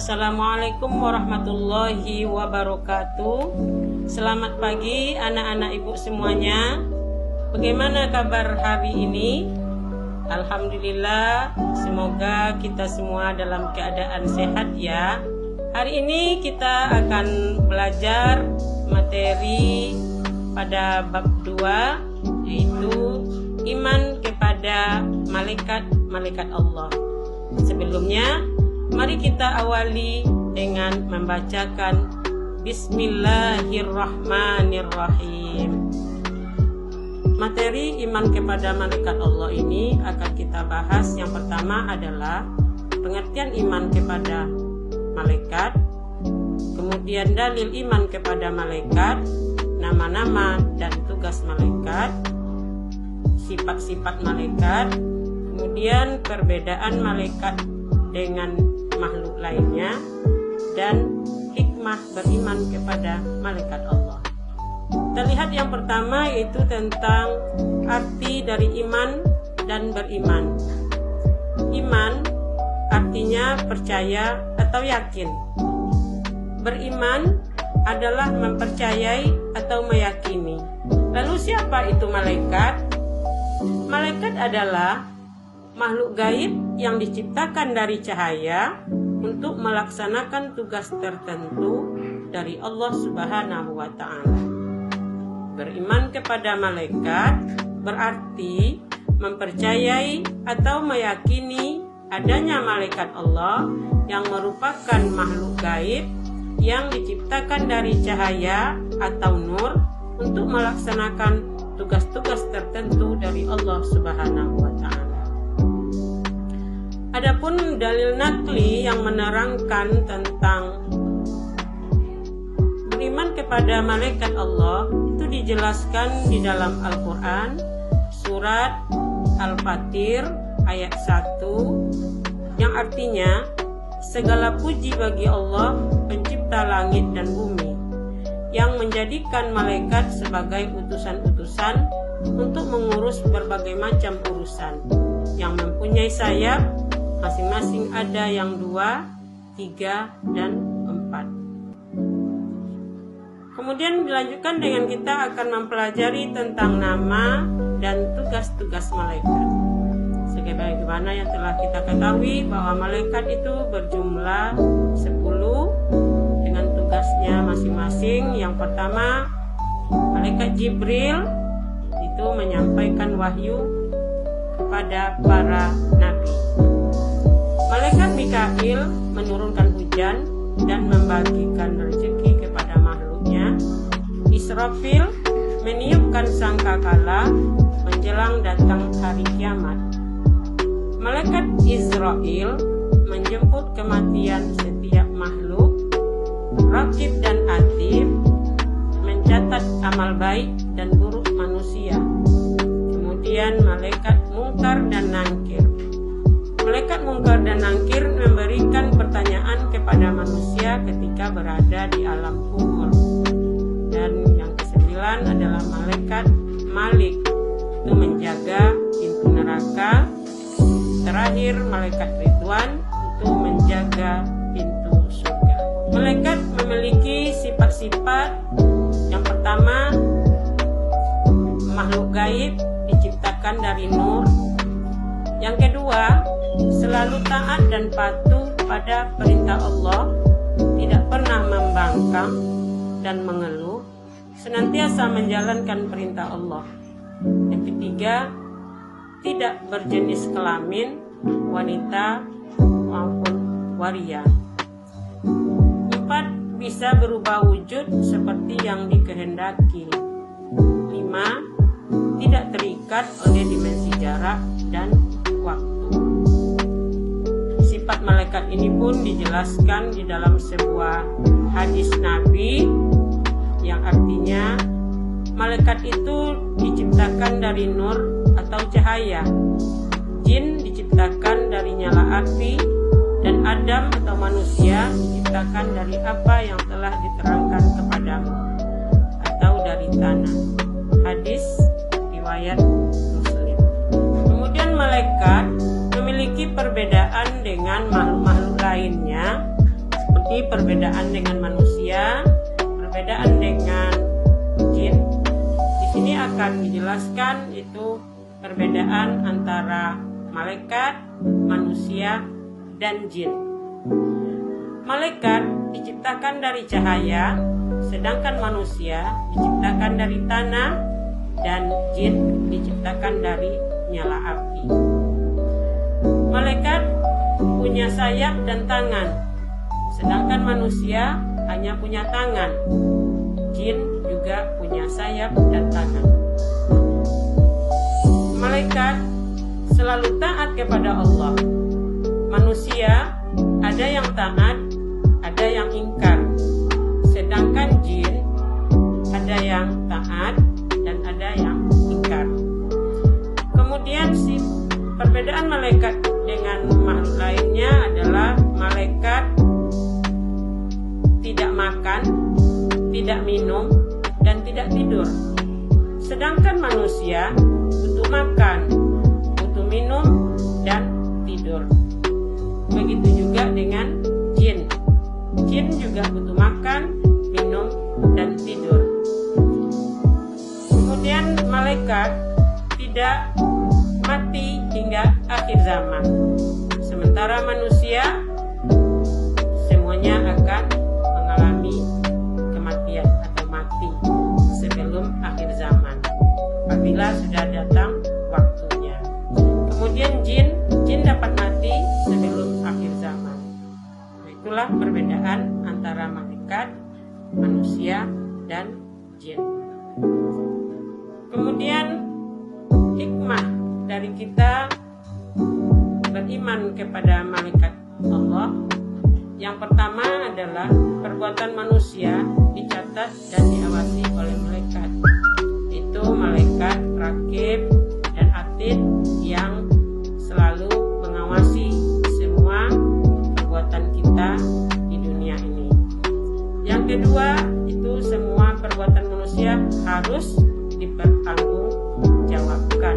Assalamualaikum warahmatullahi wabarakatuh. Selamat pagi anak-anak ibu semuanya. Bagaimana kabar hari ini? Alhamdulillah, semoga kita semua dalam keadaan sehat ya. Hari ini kita akan belajar materi pada bab 2, yaitu iman kepada malaikat-malaikat Allah. Sebelumnya, mari kita awali dengan membacakan Bismillahirrahmanirrahim. Materi iman kepada malaikat Allah ini akan kita bahas. Yang pertama adalah pengertian iman kepada malaikat, kemudian dalil iman kepada malaikat, nama-nama dan tugas malaikat, sifat-sifat malaikat, kemudian perbedaan malaikat dengan makhluk lainnya, dan hikmah beriman kepada malaikat Allah. Kita lihat yang pertama, yaitu tentang arti dari iman dan beriman. Iman artinya percaya atau yakin. Beriman adalah mempercayai atau meyakini. Lalu siapa itu malaikat? Malaikat adalah makhluk gaib yang diciptakan dari cahaya untuk melaksanakan tugas tertentu dari Allah Subhanahu wa Ta'ala. Beriman kepada malaikat berarti mempercayai atau meyakini adanya malaikat Allah yang merupakan makhluk gaib yang diciptakan dari cahaya atau nur untuk melaksanakan tugas-tugas tertentu dari Allah Subhanahu wa Ta'ala. Adapun dalil nakli yang menerangkan tentang beriman kepada malaikat Allah itu dijelaskan di dalam Al-Quran, surat Al-Fatir ayat 1, yang artinya segala puji bagi Allah pencipta langit dan bumi, yang menjadikan malaikat sebagai utusan-utusan untuk mengurus berbagai macam urusan, yang mempunyai sayap, masing-masing ada yang 2, 3, dan 4. Kemudian dilanjutkan dengan kita akan mempelajari tentang nama dan tugas-tugas malaikat. Sebagaimana yang telah kita ketahui bahwa malaikat itu berjumlah 10 dengan tugasnya masing-masing. Yang pertama, malaikat Jibril itu menyampaikan wahyu kepada para nabi. Malaikat Mikail menurunkan hujan dan membagikan rezeki kepada makhluknya. Israfil meniupkan sangkakala menjelang datang hari kiamat. Malaikat Israel menjemput kematian setiap makhluk. Raqib dan Atid mencatat amal baik dan buruk manusia. Kemudian malaikat Mungkar dan Nangkir. Malaikat Mungkar dan Nangkir memberikan pertanyaan kepada manusia ketika berada di alam kubur. Dan yang ke-9 adalah malaikat Malik, itu menjaga pintu neraka. Terakhir malaikat Ridwan, itu menjaga pintu surga. Malaikat memiliki sifat-sifat. Yang pertama, makhluk gaib diciptakan dari nur. Yang kedua, selalu taat dan patuh pada perintah Allah, tidak pernah membangkang dan mengeluh, senantiasa menjalankan perintah Allah. Yang ketiga, tidak berjenis kelamin, wanita maupun waria. 4, bisa berubah wujud seperti yang dikehendaki. 5, tidak terikat oleh dimensi jarak dan waktu. Sifat malaikat ini pun dijelaskan di dalam sebuah hadis Nabi, yang artinya malaikat itu diciptakan dari nur atau cahaya, jin diciptakan dari nyala api, dan Adam atau manusia diciptakan dari apa yang telah diterangkan kepadamu atau dari tanah. Hadis riwayat Muslim. Kemudian malaikat memiliki perbedaan dengan makhluk-makhluk lainnya Ini perbedaan dengan manusia, perbedaan dengan jin. Di sini akan dijelaskan itu perbedaan antara malaikat, manusia, dan jin. Malaikat diciptakan dari cahaya, sedangkan manusia diciptakan dari tanah, dan jin diciptakan dari nyala api. Malaikat punya sayap dan tangan, sedangkan manusia hanya punya tangan. Jin juga punya sayap dan tangan. Malaikat selalu taat kepada Allah. Manusia ada yang taat, ada yang ingkar. Sedangkan jin ada yang taat dan ada yang ingkar. Kemudian perbedaan malaikat dengan makhluk lainnya adalah malaikat tidak makan, tidak minum, dan tidak tidur. Sedangkan manusia butuh makan, butuh minum, dan tidur. Begitu juga dengan jin. Jin juga butuh makan, minum, dan tidur. Kemudian malaikat tidak mati hingga akhir zaman. Sementara manusia semuanya akan mengalami kematian atau mati sebelum akhir zaman, apabila sudah datang waktunya. Kemudian jin dapat mati sebelum akhir zaman. Itulah perbedaan antara malaikat, manusia, dan jin. Kemudian hikmah dari kita beriman kepada malaikat Allah, yang pertama adalah perbuatan manusia dicatat dan diawasi oleh malaikat. Itu malaikat rakib dan atid yang selalu mengawasi semua perbuatan kita di dunia ini. Yang kedua, itu semua perbuatan manusia harus dipertanggungjawabkan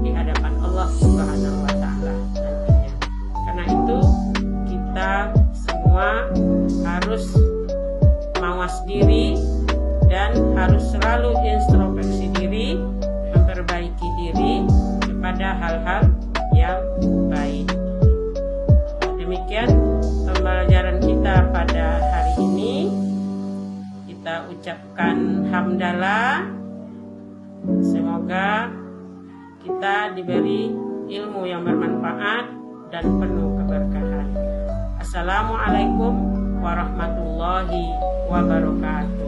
di hadapan Allah Subhanahu wa Ta'ala nantinya. Karena itu kita semua harus mawas diri dan harus selalu introspeksi diri, memperbaiki diri kepada hal-hal yang baik. Demikian pembelajaran kita pada hari ini. Kita ucapkan hamdalah. Semoga kita diberi ilmu yang bermanfaat dan penuh keberkahan. Assalamualaikum warahmatullahi wabarakatuh.